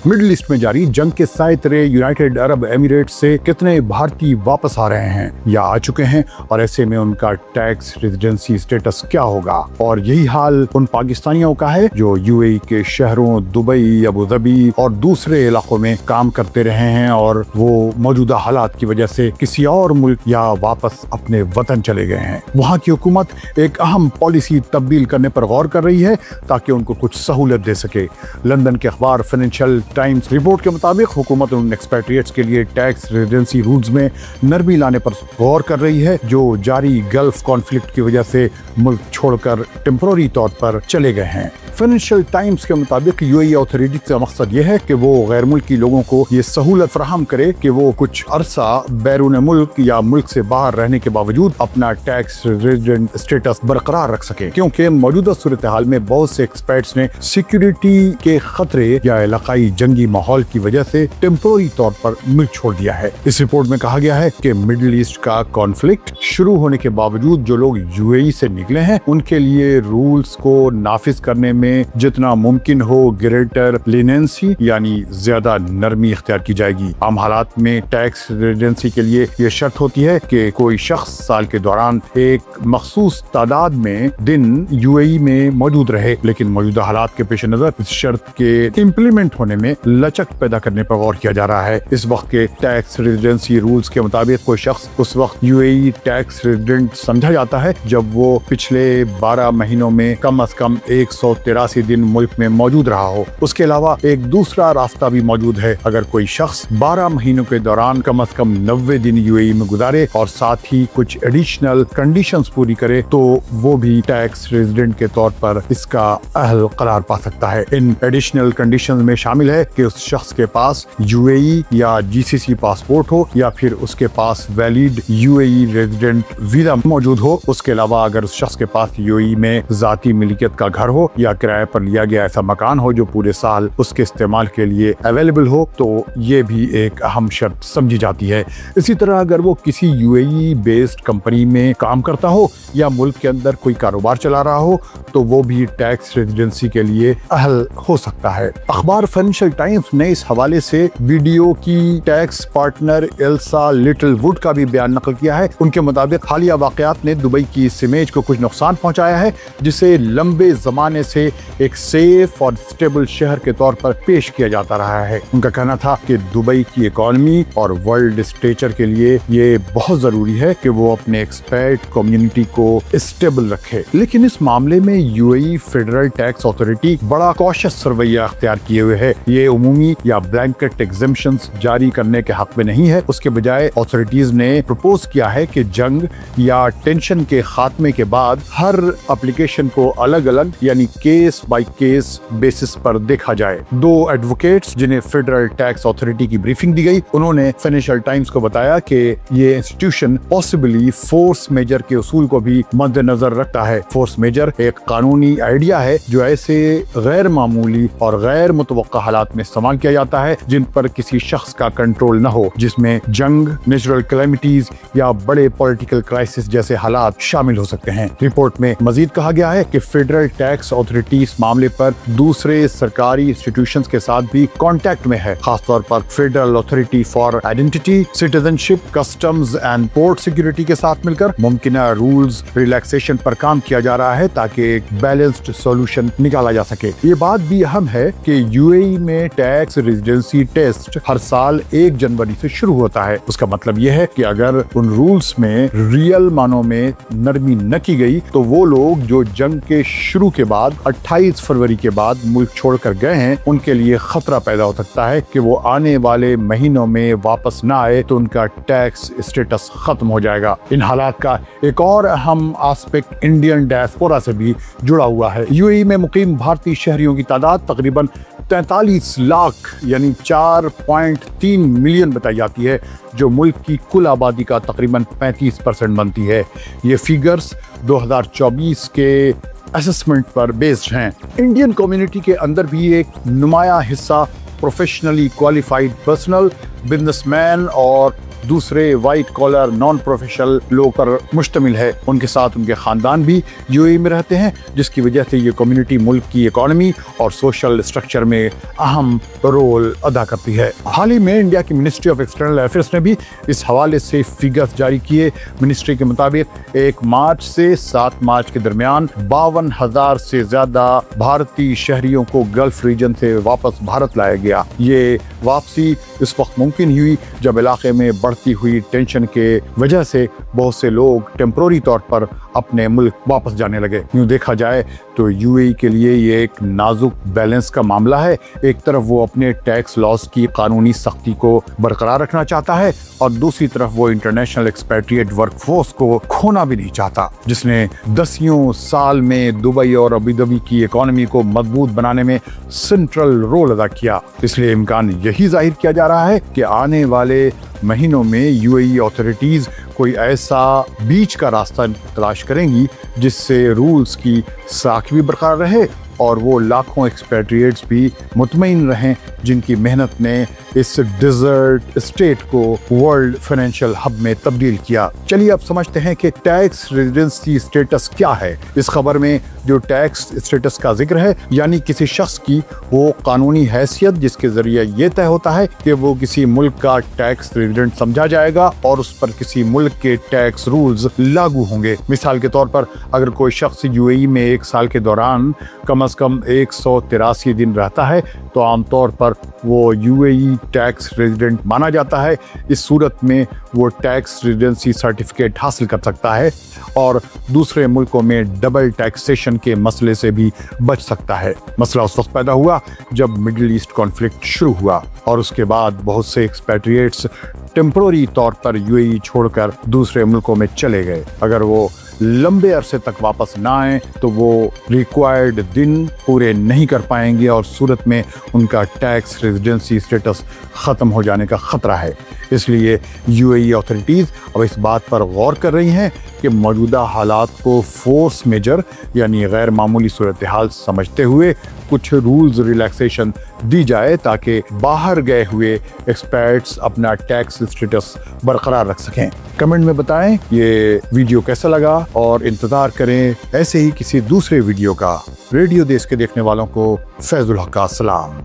Middle east में जारी जंग के सायतरे यूनाइटेड अरब एमिरेट से कितने भारतीय वापस आ रहे हैं या आ चुके हैं, और ऐसे में उनका टैक्स रेजिडेंसी स्टेटस क्या होगा। और यही हाल उन पाकिस्तानियों का है जो यूएई के शहरों दुबई, अबू धाबी और दूसरे इलाकों में काम करते रहे हैं और वो मौजूदा हालात की वजह से किसी और मुल्क या वापस अपने वतन चले गए हैं। वहाँ की हुकूमत एक अहम पॉलिसी तब्दील करने पर गौर कर रही है ताकि उनको कुछ सहूलत दे सके। लंदन के अखबार फाइनेंशियल टाइम्स रिपोर्ट के मुताबिक हुकूमत उन एक्सपेट्रिएट्स के लिए टैक्स रेजिडेंसी रूल्स में नरमी लाने पर गौर कर रही है जो जारी गल्फ कॉन्फ्लिक्ट की वजह से मुल्क छोड़कर टेम्पररी तौर पर चले गए हैं। फाइनेंशियल टाइम्स के मुताबिक यूएई अथॉरिटी का मकसद यह है कि वो गैर मुल्की लोगों को ये सहूलत फराहम करे कि वो कुछ अरसा बैरून मुल्क या मुल्क से बाहर रहने के बावजूद अपना टैक्स रेजिडेंट स्टेटस बरकरार रख सके, क्योंकि मौजूदा सूरत हाल में बहुत से एक्सपर्ट्स ने सिक्योरिटी के खतरे या इलाकाई जंगी माहौल की वजह से टेम्पररी तौर पर मुल्क छोड़ दिया है। इस रिपोर्ट में कहा गया है कि मिडिल ईस्ट का कॉन्फ्लिक्ट शुरू होने के बावजूद जो लोग यूएई से निकले हैं उनके लिए रूल्स को नाफिज करने में जितना मुमकिन हो ग्रेटर लीनेंसी यानी ज्यादा नरमी इख्तियार की जाएगी। आम हालात में टैक्स रेजिडेंसी के लिए ये शर्त होती है कि कोई शख्स साल के दौरान एक मखसूस तादाद में दिन यूएई में मौजूद रहे, लेकिन मौजूदा हालात के पेश नजर इस शर्त के इम्प्लीमेंट होने में लचक पैदा करने पर गौर किया जा रहा है। इस वक्त के टैक्स रेजिडेंसी रूल्स के मुताबिक कोई शख्स उस वक्त यूएई टैक्स रेजिडेंट समझा जाता है जब वो पिछले 12 महीनों में कम से कम 183 दिन मुल्क में मौजूद रहा हो। उसके अलावा एक दूसरा रास्ता भी मौजूद है। अगर कोई शख्स 12 महीनों के दौरान कम से कम 90 दिन यूएई में गुजारे और साथ ही कुछ एडिशनल कंडीशंस पूरी करे तो वो भी टैक्स रेजिडेंट के तौर पर इसका अहल करार पा सकता है। इन एडिशनल कंडीशंस में शामिल है कि उस शख्स के पास यूएई या जीसीसी पासपोर्ट हो या फिर उसके पास वैलिड यूएई रेजिडेंट वीजा मौजूद हो। उसके अलावा अगर उस शख्स के पास यूएई में जाती मिल्कियत का घर हो या किराए पर लिया गया ऐसा मकान हो जो पूरे साल उसके इस्तेमाल के लिए अवेलेबल हो, तो ये भी एक अहम शर्त समझी जाती है। इसी तरह अगर वो किसी यूएई बेस्ड कंपनी में काम करता हो या मुल्क के अंदर कोई कारोबार चला रहा हो तो वो भी टैक्स रेजिडेंसी के लिए अहल हो सकता है। अखबार फाइनेंशियल टाइम्स ने इस हवाले से वीडियो की टैक्स पार्टनर एल्सा लिटिलवुड का भी बयान नकल किया है। उनके मुताबिक हालिया वाकयात ने दुबई की इस इमेज को कुछ नुकसान पहुंचाया है जिसे लंबे जमाने से एक सेफ और स्टेबल शहर के तौर पर पेश किया जाता रहा है। उनका कहना था कि दुबई की इकोनॉमी और वर्ल्ड स्टेचर के लिए ये बहुत जरूरी है कि वो अपने एक्सपेट कम्युनिटी को स्टेबल रखे। लेकिन इस मामले में यूएई फेडरल टैक्स अथॉरिटी बड़ा कॉशियस रवैया अख्तियार किए हुए है। ये उमूमी या ब्लैंकेट एग्जेम्पशंस जारी करने के हक में नहीं है। उसके बजाय अथॉरिटीज ने प्रपोज किया है कि जंग या टेंशन के खात्मे के बाद हर एप्लीकेशन को अलग अलग यानी केस बाय केस बेसिस पर देखा जाए। दो एडवोकेट्स जिन्हें फेडरल टैक्स अथॉरिटी की ब्रीफिंग दी गई, उन्होंने फाइनेंशियल टाइम्स को बताया कि ये इंस्टीट्यूशन पॉसिबली फोर्स मेजर के उसूल को भी मद्देनजर रखता है। फोर्स मेजर एक कानूनी आइडिया है जो ऐसे गैर मामूली और गैर मुतवक्का हालात में इस्तेमाल किया जाता है जिन पर किसी शख्स का कंट्रोल न हो, जिसमें जंग, नेचुरल कैलेमिटीज या बड़े पॉलिटिकल क्राइसिस जैसे हालात शामिल हो सकते हैं। रिपोर्ट में मजीद कहा गया है कि फेडरल टैक्स अथॉरिटी इस मामले पर दूसरे सरकारी इंस्टीट्यूशंस के साथ भी कांटेक्ट में है, खासतौर पर federal authority for identity, citizenship, customs and port security के साथ मिलकर मुमकिना रूल्स रिलैक्सेशन पर काम किया जा रहा है ताकि एक बैलेंस्ड सॉल्यूशन निकाला जा सके। ये बात भी अहम है कि यूएई में टैक्स रेजिडेंसी टेस्ट हर साल 1 जनवरी से शुरू होता है। उसका मतलब यह है कि अगर उन रूल्स में रियल मानों में नरमी न की गई तो वो लोग जो जंग के शुरू के बाद 28 फरवरी के बाद मुल्क छोड़कर गए हैं उनके लिए खतरा पैदा हो सकता है कि वो आने वाले महीनों में वापस ना आए तो उनका टैक्स स्टेटस खत्म हो जाएगा। इन हालात का एक और अहम एस्पेक्ट इंडियन डायस्पोरा से भी जुड़ा हुआ है। यूएई में मुकीम भारतीय शहरियों की तादाद तकरीबन 43 लाख यानी 4.3 मिलियन बताई जाती है, जो मुल्क की कुल आबादी का तकरीबन 35% बनती है। ये फिगर्स 2024 के असेसमेंट पर बेस्ड हैं। इंडियन कम्युनिटी के अंदर भी एक नुमाया हिस्सा प्रोफेशनली क्वालिफाइड पर्सनल, बिजनेसमैन और दूसरे वाइट कॉलर नॉन प्रोफेशनल लोग पर मुश्तमिल है। उनके साथ उनके खानदान भी यूएई में रहते हैं, जिसकी वजह से ये कम्युनिटी मुल्क की इकोनॉमी और सोशल स्ट्रक्चर में अहम रोल अदा करती है। हाल ही में इंडिया की मिनिस्ट्री ऑफ एक्सटर्नल अफेयर्स ने भी इस हवाले से फिगर्स जारी किए। मिनिस्ट्री के मुताबिक 1 मार्च से 7 मार्च के दरमियान 52,000 से ज्यादा भारतीय शहरियों को गल्फ रीजन से वापस भारत लाया गया। ये वापसी इस वक्त मुमकिन हुई जब इलाके में बढ़ती हुई टेंशन के वजह से बहुत से लोग टेम्पररी तौर पर अपने मुल्क वापस जाने लगे। यूं देखा जाए तो यूएई के लिए ये एक नाजुक बैलेंस का मामला है। एक तरफ वो अपने टैक्स लॉस की कानूनी सख्ती को बरकरार रखना चाहता है और दूसरी तरफ वो इंटरनेशनल एक्सपैट्रिएट वर्कफोर्स को खोना भी नहीं चाहता, जिसने दसियों साल में दुबई और अबू धाबी की इकोनॉमी को मजबूत बनाने में सेंट्रल रोल अदा किया। इसलिए इम्कान यही जाहिर किया जा रहा है कि आने वाले महीनों में यूएई अथॉरिटीज कोई ऐसा बीच का रास्ता तलाश करेंगी जिससे रूल्स की साख भी बरकरार रहे और वो लाखों एक्सपैट्रिएट्स भी मुतमईन रहें जिनकी मेहनत ने इस डिजर्ट स्टेट को वर्ल्ड फाइनेंशियल हब में तब्दील किया। चलिए अब समझते हैं कि टैक्स रेजिडेंसी स्टेटस क्या है। इस खबर में जो टैक्स स्टेटस का जिक्र है, यानी किसी शख्स की वो कानूनी हैसियत जिसके जरिए ये तय होता है कि वो किसी मुल्क का टैक्स रेजिडेंट समझा जाएगा और उस पर किसी मुल्क के टैक्स रूल्स लागू होंगे। मिसाल के तौर पर अगर कोई शख्स यूएई में 1 साल के दौरान कम से कम 183 दिन रहता है तो आमतौर पर वो यूएई टैक्स रेजिडेंट माना जाता है। इस सूरत में वो टैक्स रेजिडेंसी सर्टिफिकेट हासिल कर सकता है और दूसरे मुल्कों में डबल टैक्सेशन के मसले से भी बच सकता है। मसला उस वक्त पैदा हुआ जब मिडिल ईस्ट कॉन्फ्लिक्ट शुरू हुआ और उसके बाद बहुत से एक्सपैट्रिएट्स टेम्पररी तौर पर यूएई छोड़कर दूसरे मुल्कों में चले गए। अगर वो लंबे अरसे तक वापस ना आए तो वो रिक्वायर्ड दिन पूरे नहीं कर पाएंगे और सूरत में उनका टैक्स रेजिडेंसी स्टेटस ख़त्म हो जाने का ख़तरा है। इसलिए यूएई अथॉरिटीज़ अब इस बात पर गौर कर रही हैं कि मौजूदा हालात को फोर्स मेजर यानी गैर मामूली सूरत हाल समझते हुए कुछ रूल्स रिलैक्सेशन दी जाए ताकि बाहर गए हुए एक्सपर्ट्स अपना टैक्स स्टेटस बरकरार रख सकें। कमेंट में बताएं ये वीडियो कैसा लगा और इंतज़ार करें ऐसे ही किसी दूसरे वीडियो का। रेडियो देश के देखने वालों को फैजुल हक का सलाम।